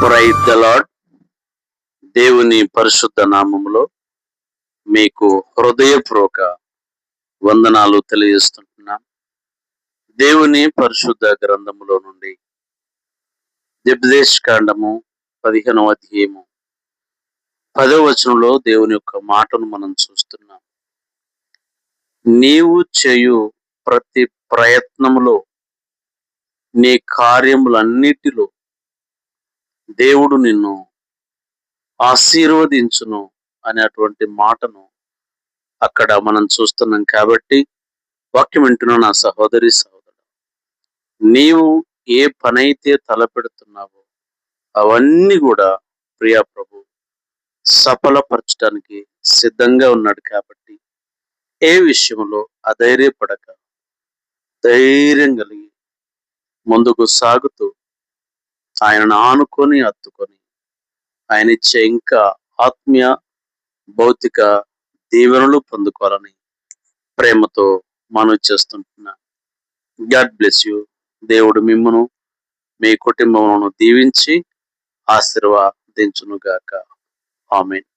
Praise the lord. దేవుని పరిశుద్ధ నామములో మీకు హృదయపూర్వక వందనాలు తెలియజేస్తుంటున్నాను. దేవుని పరిశుద్ధ గ్రంథములో నుండి జబదేశ్ కాండము 15వ అధ్యాయము 10వ వచనంలో దేవుని యొక్క మాటను మనం చూస్తున్నాం. నీవు చేయు ప్రతి ప్రయత్నములో, నీ కార్యములన్నిటిలో దేవుడు నిన్ను ఆశీర్వదించును అనేటువంటి మాటను అక్కడ మనం చూస్తున్నాం. కాబట్టి వాక్యం వింటున్న నా సహోదరి సహోదరుడు, నీవు ఏ పనైతే తలపెడుతున్నావో అవన్నీ కూడా ప్రియా ప్రభు సఫలపరచడానికి సిద్ధంగా ఉన్నాడు. కాబట్టి ఏ విషయంలో అధైర్యపడక ధైర్యం కలిగి ముందుకు సాగుతూ ఆయనను ఆనుకొని హత్తుకొని ఆయన ఇచ్చే ఇంకా ఆత్మీయ భౌతిక దీవెనలు పొందుకోవాలని ప్రేమతో మనవి చేస్తుంటున్నా. God bless you. దేవుడు మిమ్మును మీ కుటుంబమును దీవించి ఆశీర్వదించును గాక. ఆమేన్.